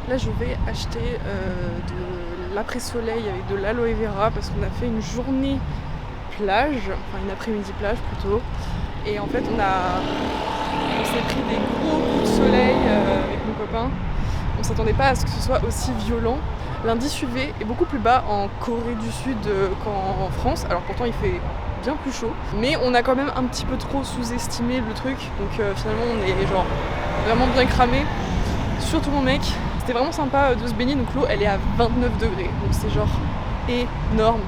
Là je vais acheter de l'après-soleil avec de l'aloe vera parce qu'on a fait une journée plage, enfin une après-midi plage plutôt. Et en fait on s'est pris des gros coups de soleil avec mon copain. On s'attendait pas à ce que ce soit aussi violent. L'indice UV est beaucoup plus bas en Corée du Sud qu'en France. Alors pourtant il fait bien plus chaud. Mais on a quand même un petit peu trop sous-estimé le truc. Donc finalement on est genre vraiment bien cramé. Surtout mon mec. C'était vraiment sympa de se baigner. Donc l'eau elle est à 29 degrés. Donc c'est genre énorme.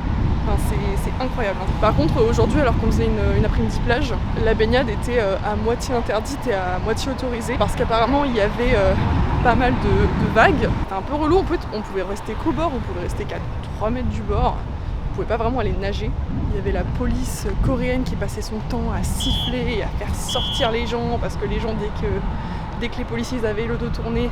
Enfin, c'est incroyable. Par contre aujourd'hui alors qu'on faisait une après-midi plage, la baignade était à moitié interdite et à moitié autorisée. Parce qu'apparemment il y avait pas mal de vagues. C'était un peu relou, on pouvait rester qu'au bord, on pouvait rester qu'à 3 mètres du bord. On pouvait pas vraiment aller nager. Il y avait la police coréenne qui passait son temps à siffler et à faire sortir les gens parce que les gens dès que les policiers avaient le dos tourné,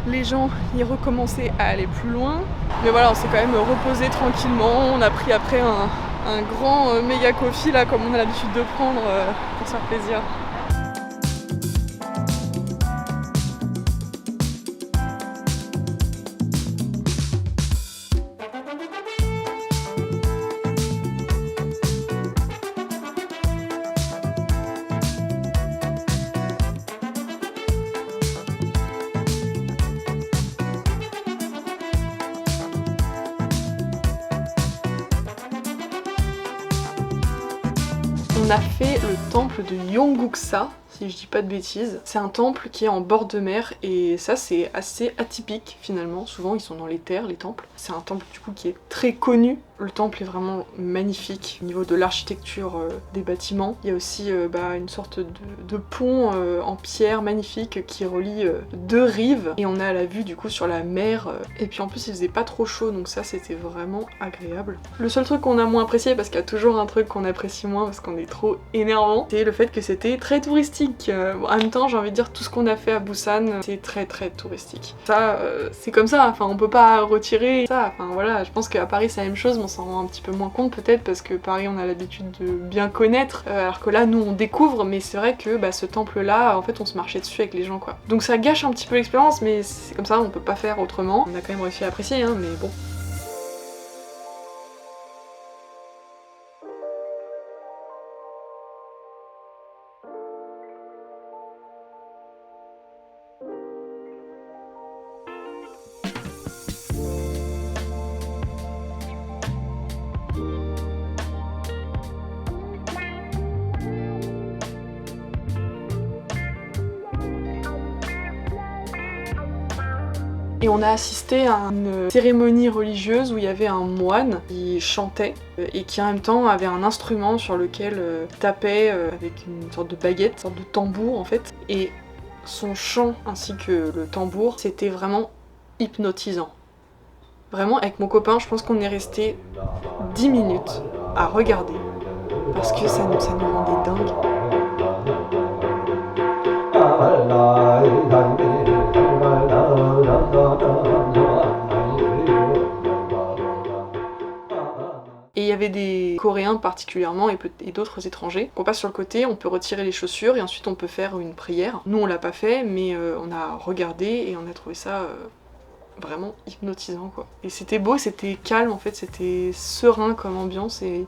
les gens y recommençaient à aller plus loin. Mais voilà, on s'est quand même reposé tranquillement. On a pris après un grand méga coffee là comme on a l'habitude de prendre pour se faire plaisir. On a fait le temple de Yongguksa, si je dis pas de bêtises. C'est un temple qui est en bord de mer et ça c'est assez atypique finalement. Souvent ils sont dans les terres, les temples. C'est un temple du coup qui est très connu. Le temple est vraiment magnifique au niveau de l'architecture des bâtiments. Il y a aussi une sorte de pont en pierre magnifique qui relie deux rives et on a la vue du coup sur la mer. Et puis en plus il faisait pas trop chaud donc ça c'était vraiment agréable. Le seul truc qu'on a moins apprécié, parce qu'il y a toujours un truc qu'on apprécie moins parce qu'on est trop énervant, c'est le fait que c'était très touristique. En même temps j'ai envie de dire tout ce qu'on a fait à Busan c'est très touristique. Ça c'est comme ça, enfin on peut pas retirer ça, enfin voilà, je pense qu'à Paris c'est la même chose. On s'en rend un petit peu moins compte peut-être parce que Paris on a l'habitude de bien connaître alors que là nous on découvre, mais c'est vrai que ce temple là en fait on se marchait dessus avec les gens quoi. Donc ça gâche un petit peu l'expérience, mais c'est comme ça, on peut pas faire autrement. On a quand même réussi à apprécier hein, mais bon. Et on a assisté à une cérémonie religieuse où il y avait un moine qui chantait et qui en même temps avait un instrument sur lequel tapait avec une sorte de baguette, une sorte de tambour en fait. Et son chant ainsi que le tambour, c'était vraiment hypnotisant. Vraiment, avec mon copain, je pense qu'on est resté 10 minutes à regarder parce que ça nous rendait dingue. Et il y avait des Coréens particulièrement et d'autres étrangers. On passe sur le côté, on peut retirer les chaussures et ensuite on peut faire une prière. Nous on l'a pas fait, mais on a regardé et on a trouvé ça vraiment hypnotisant quoi. Et c'était beau, c'était calme en fait, c'était serein comme ambiance et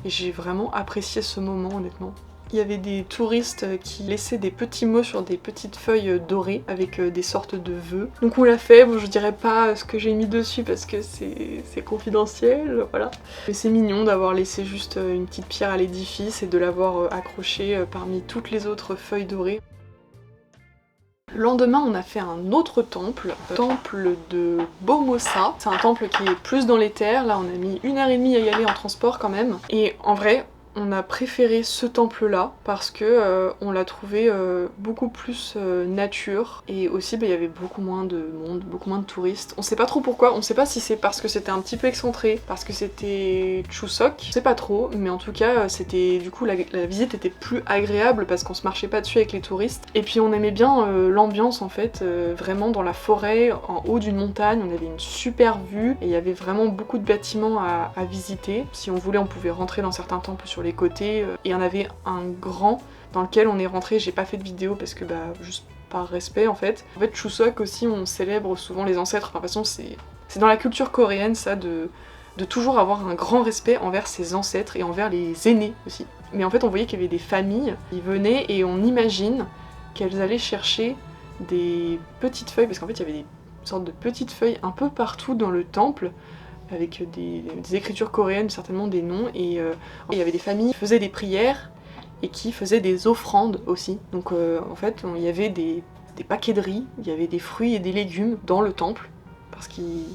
j'ai vraiment apprécié ce moment honnêtement. Il y avait des touristes qui laissaient des petits mots sur des petites feuilles dorées avec des sortes de vœux. Donc on l'a fait, bon je dirais pas ce que j'ai mis dessus parce que c'est confidentiel, voilà. Mais c'est mignon d'avoir laissé juste une petite pierre à l'édifice et de l'avoir accroché parmi toutes les autres feuilles dorées. Le lendemain, on a fait un autre temple, le temple de Bomosa. C'est un temple qui est plus dans les terres, là on a mis 1h30 à y aller en transport quand même. Et en vrai, on a préféré ce temple-là parce que on l'a trouvé beaucoup plus nature et aussi il y avait beaucoup moins de monde, beaucoup moins de touristes. On sait pas trop pourquoi, on sait pas si c'est parce que c'était un petit peu excentré, parce que c'était Chuseok, je sais pas trop, mais en tout cas c'était du coup la visite était plus agréable parce qu'on se marchait pas dessus avec les touristes. Et puis on aimait bien l'ambiance en fait, vraiment dans la forêt, en haut d'une montagne, on avait une super vue et il y avait vraiment beaucoup de bâtiments à visiter. Si on voulait on pouvait rentrer dans certains temples sur les côtés, et il y en avait un grand dans lequel on est rentré, j'ai pas fait de vidéo parce que juste par respect en fait. En fait, Chuseok aussi, on célèbre souvent les ancêtres. Enfin, de toute façon, c'est dans la culture coréenne ça de toujours avoir un grand respect envers ses ancêtres et envers les aînés aussi. Mais en fait, on voyait qu'il y avait des familles qui venaient et on imagine qu'elles allaient chercher des petites feuilles, parce qu'en fait, il y avait des sortes de petites feuilles un peu partout dans le temple, avec des écritures coréennes, certainement des noms, et il y avait des familles qui faisaient des prières et qui faisaient des offrandes aussi. Donc en fait, il y avait des paquets de riz, il y avait des fruits et des légumes dans le temple, parce qu'ils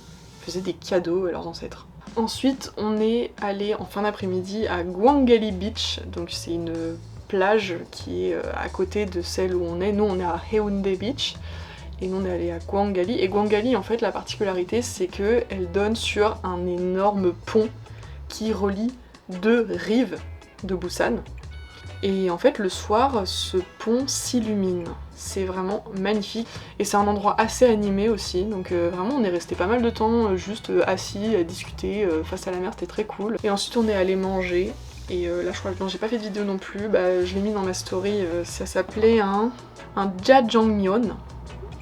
faisaient des cadeaux à leurs ancêtres. Ensuite, on est allé en fin d'après-midi à Gwangali Beach, donc c'est une plage qui est à côté de celle où on est. Nous, on est à Haeundae Beach, et nous on est allé à Gwangali. Et Gwangali, en fait, la particularité, c'est qu'elle donne sur un énorme pont qui relie 2 rives de Busan. Et en fait, le soir, ce pont s'illumine. C'est vraiment magnifique. Et c'est un endroit assez animé aussi. Donc vraiment, on est resté pas mal de temps juste assis à discuter face à la mer. C'était très cool. Et ensuite, on est allé manger. Et là, je crois que j'ai pas fait de vidéo non plus. Bah, je l'ai mis dans ma story. Ça s'appelait un jjajangmyeon.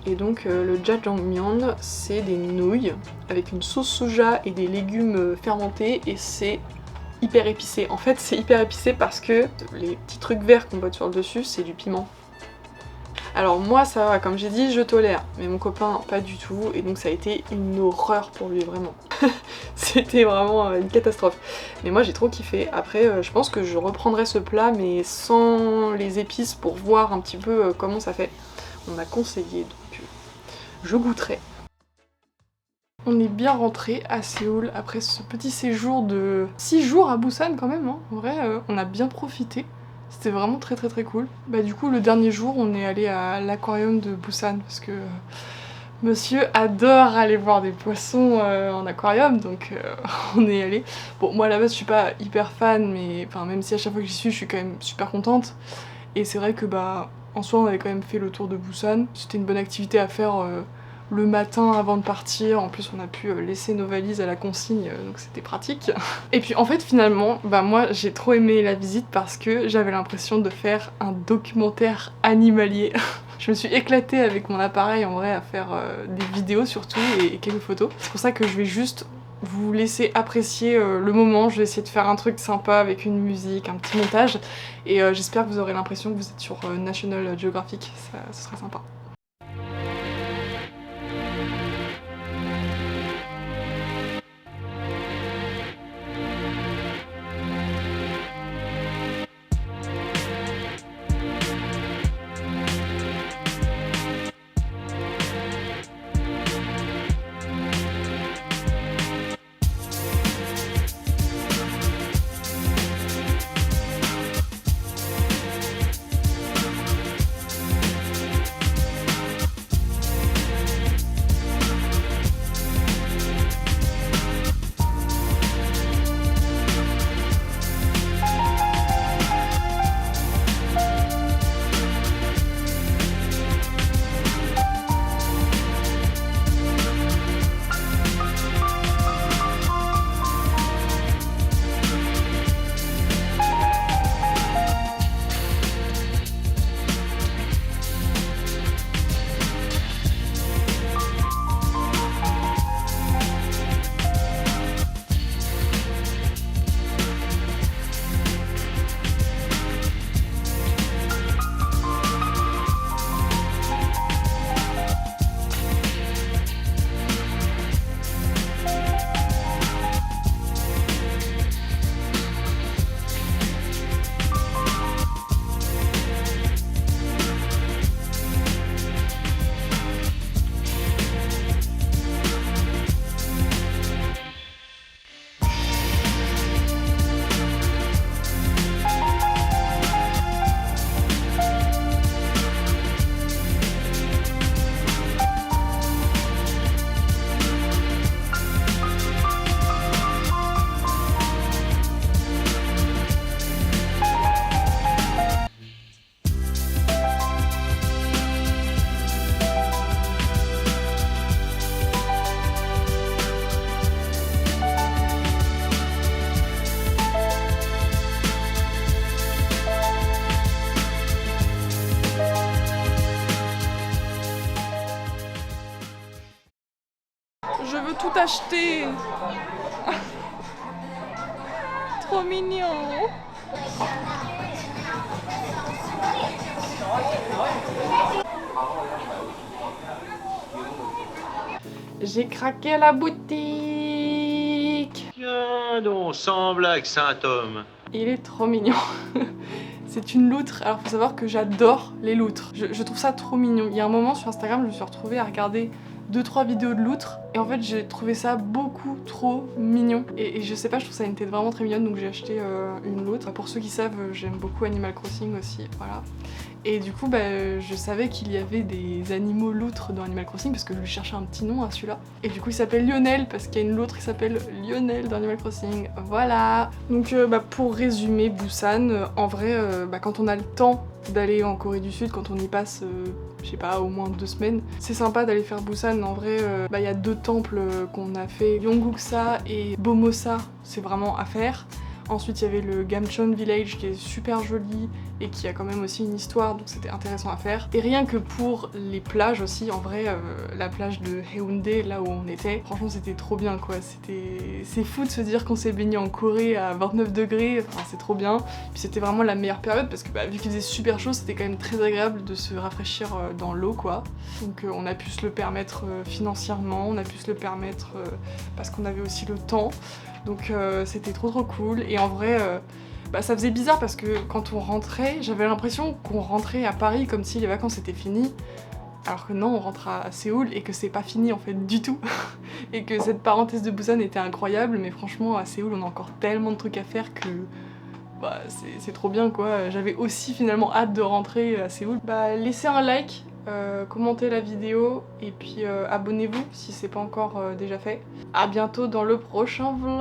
Et donc le jjajangmyeon, c'est des nouilles avec une sauce soja et des légumes fermentés. Et c'est hyper épicé. En fait, c'est hyper épicé parce que les petits trucs verts qu'on voit sur le dessus, c'est du piment. Alors moi, ça va, comme j'ai dit, je tolère, mais mon copain, pas du tout, et donc ça a été une horreur pour lui, vraiment. C'était vraiment une catastrophe. Mais moi, j'ai trop kiffé. Après, je pense que je reprendrai ce plat, mais sans les épices, pour voir un petit peu comment ça fait. On m'a conseillé, donc je goûterai. On est bien rentré à Séoul après ce petit séjour de 6 jours à Busan quand même, hein. En vrai, on a bien profité. C'était vraiment très très très cool. Bah du coup, le dernier jour, on est allé à l'aquarium de Busan parce que monsieur adore aller voir des poissons en aquarium, donc on est allé. Bon, moi à la base, je suis pas hyper fan, mais enfin, même si à chaque fois que j'y suis, je suis quand même super contente. Et c'est vrai que bah, en soi, on avait quand même fait le tour de Busan. C'était une bonne activité à faire le matin avant de partir. En plus, on a pu laisser nos valises à la consigne, donc c'était pratique. Et puis en fait, finalement, bah moi j'ai trop aimé la visite parce que j'avais l'impression de faire un documentaire animalier. Je me suis éclatée avec mon appareil en vrai à faire des vidéos surtout et quelques photos. C'est pour ça que je vais juste vous laisser apprécier le moment. Je vais essayer de faire un truc sympa avec une musique, un petit montage, et j'espère que vous aurez l'impression que vous êtes sur National Geographic, ce serait sympa. Je veux tout acheter. Trop mignon. J'ai craqué à la boutique. Tiens donc, sans blague, Saint-Homme. Il est trop mignon. C'est une loutre. Alors faut savoir que j'adore les loutres. Je trouve ça trop mignon. Il y a un moment sur Instagram, je me suis retrouvée à regarder 2-3 vidéos de loutres et en fait j'ai trouvé ça beaucoup trop mignon et je sais pas, je trouve ça une tête vraiment très mignonne, donc j'ai acheté une loutre. Pour ceux qui savent, j'aime beaucoup Animal Crossing aussi, voilà. Et du coup je savais qu'il y avait des animaux loutres dans Animal Crossing parce que je lui cherchais un petit nom à celui-là. Et du coup il s'appelle Lionel parce qu'il y a une loutre qui s'appelle Lionel dans Animal Crossing, voilà. Donc pour résumer Busan, en vrai quand on a le temps d'aller en Corée du Sud, quand on y passe je sais pas, au moins 2 semaines. C'est sympa d'aller faire Busan, en vrai, y a 2 temples qu'on a fait, Yongguksa et Bomosa, c'est vraiment à faire. Ensuite il y avait le Gamcheon Village qui est super joli et qui a quand même aussi une histoire, donc c'était intéressant à faire. Et rien que pour les plages aussi, en vrai, la plage de Haeundae, là où on était, franchement c'était trop bien quoi. C'est fou de se dire qu'on s'est baigné en Corée à 29 degrés, enfin c'est trop bien. Puis c'était vraiment la meilleure période parce que vu qu'il faisait super chaud, c'était quand même très agréable de se rafraîchir dans l'eau quoi. Donc on a pu se le permettre financièrement, on a pu se le permettre parce qu'on avait aussi le temps. Donc c'était trop cool et en vrai ça faisait bizarre parce que quand on rentrait, j'avais l'impression qu'on rentrait à Paris comme si les vacances étaient finies, alors que non, on rentre à Séoul et que c'est pas fini en fait du tout et que cette parenthèse de Busan était incroyable, mais franchement à Séoul on a encore tellement de trucs à faire que c'est trop bien quoi. J'avais aussi finalement hâte de rentrer à Séoul. Laissez un like, commentez la vidéo et puis abonnez-vous si c'est pas encore déjà fait. À bientôt dans le prochain vlog.